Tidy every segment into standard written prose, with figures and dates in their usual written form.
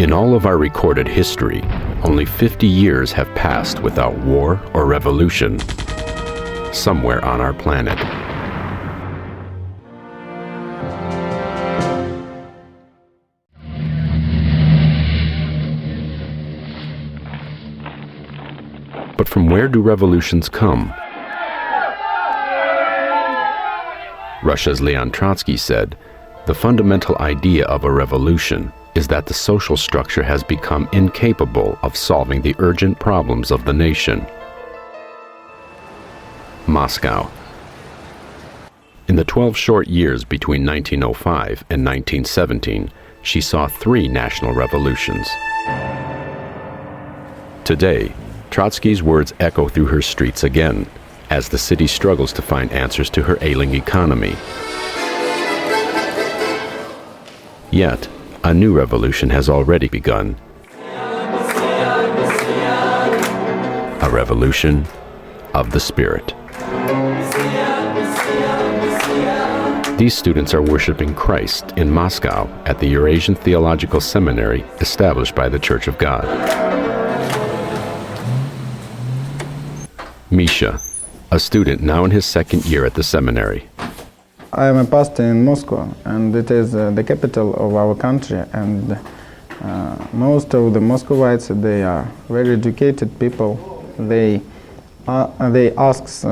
In all of our recorded history, only 50 years have passed without war or revolution somewhere on our planet. But from where do revolutions come? Russia's Leon Trotsky said, "The fundamental idea of a revolution is that the social structure has become incapable of solving the urgent problems of the nation." Moscow. In the 12 short years between 1905 and 1917, she saw 3 national revolutions. Today, Trotsky's words echo through her streets again, as the city struggles to find answers to her ailing economy. Yet, a new revolution has already begun. A revolution of the Spirit. These students are worshiping Christ in Moscow at the Eurasian Theological Seminary established by the Church of God. Misha, a student now in his 2nd year at the seminary. I am a pastor in Moscow, and it is the capital of our country, and most of the Muscovites, they are very educated people. They ask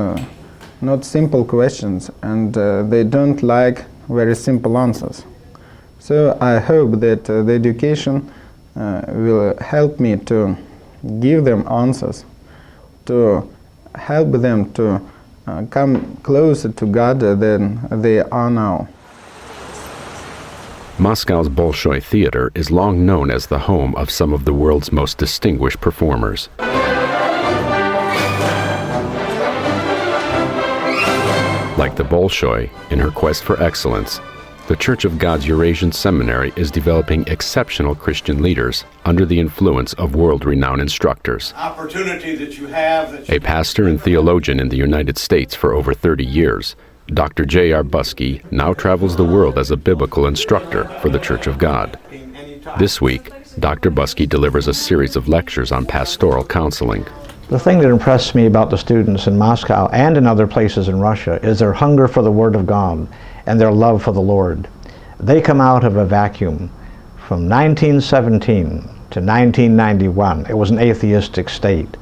not simple questions, and they don't like very simple answers. So I hope that the education will help me to give them answers, to help them to come closer to God than they are now. Moscow's Bolshoi Theater is long known as the home of some of the world's most distinguished performers. Like the Bolshoi, in her quest for excellence, the Church of God's Eurasian Seminary is developing exceptional Christian leaders under the influence of world-renowned instructors. A pastor and theologian in the United States for over 30 years, Dr. J.R. Buskey now travels the world as a biblical instructor for the Church of God. This week, Dr. Buskey delivers a series of lectures on pastoral counseling. The thing that impressed me about the students in Moscow and in other places in Russia is their hunger for the Word of God and their love for the Lord. They come out of a vacuum. From 1917 to 1991, it was an atheistic state.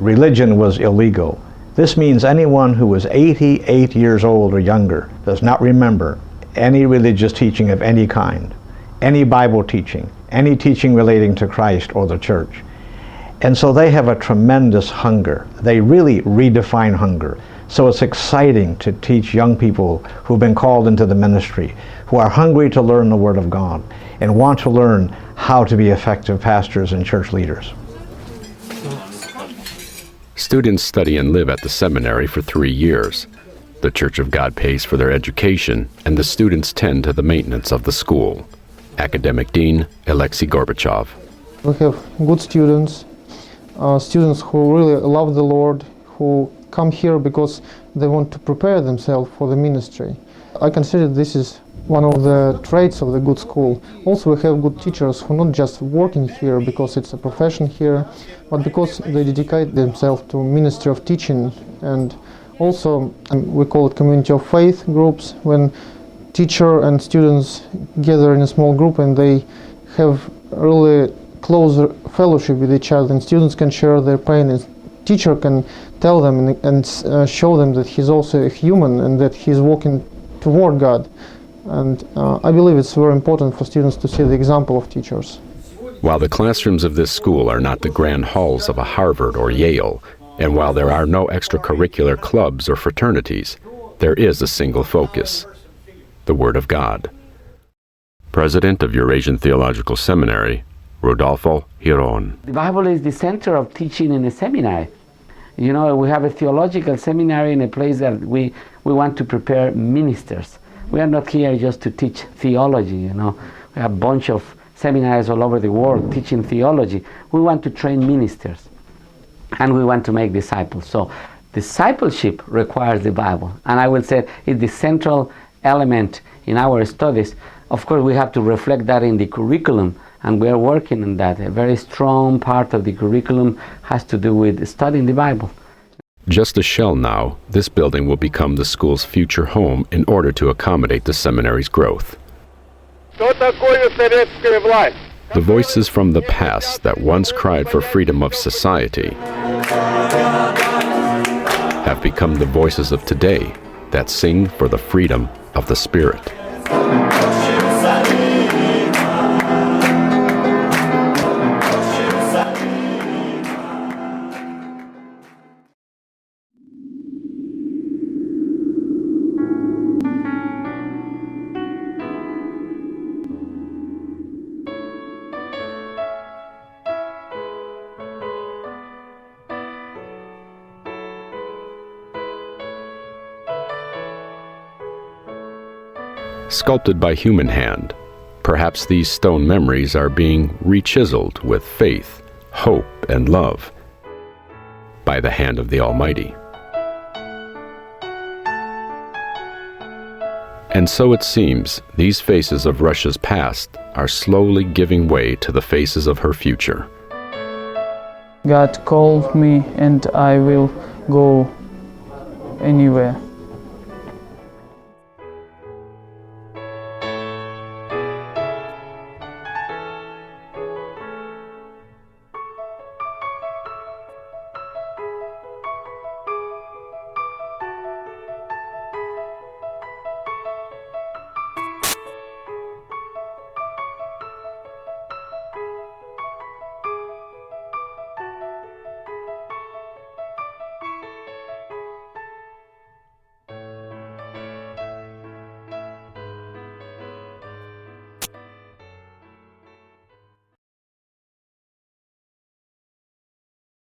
Religion was illegal. This means anyone who is 88 years old or younger does not remember any religious teaching of any kind, any Bible teaching, any teaching relating to Christ or the church. And so they have a tremendous hunger. They really redefine hunger. So it's exciting to teach young people who've been called into the ministry, who are hungry to learn the Word of God and want to learn how to be effective pastors and church leaders. Students study and live at the seminary for 3 years. The Church of God pays for their education, and the students tend to the maintenance of the school. Academic Dean Alexei Gorbachev. We have good students, students who really love the Lord, who come here because they want to prepare themselves for the ministry. I consider this is one of the traits of the good school. Also, we have good teachers who are not just working here because it's a profession here, but because they dedicate themselves to ministry of teaching. And also, we call it community of faith groups, when teacher and students gather in a small group and they have really closer fellowship with each other, and students can share their pain, and teacher can tell them and show them that he's also a human and that he's walking toward God. And I believe it's very important for students to see the example of teachers. While the classrooms of this school are not the grand halls of a Harvard or Yale, and while there are no extracurricular clubs or fraternities, there is a single focus: the Word of God. President of Eurasian Theological Seminary, Rodolfo Giron. The Bible is the center of teaching in a seminary. You know, we have a theological seminary in a place that we want to prepare ministers. We are not here just to teach theology, you know. We have a bunch of seminaries all over the world teaching theology. We want to train ministers, and we want to make disciples. So discipleship requires the Bible, and I will say it's the central element in our studies. Of course, we have to reflect that in the curriculum and we are working on that. A very strong part of the curriculum has to do with studying the Bible. Just a shell now, this building will become the school's future home in order to accommodate the seminary's growth. The voices from the past that once cried for freedom of society have become the voices of today that sing for the freedom of the Spirit. Sculpted by human hand, perhaps these stone memories are being rechiseled with faith, hope, and love by the hand of the Almighty. And so it seems these faces of Russia's past are slowly giving way to the faces of her future. God called me and I will go anywhere.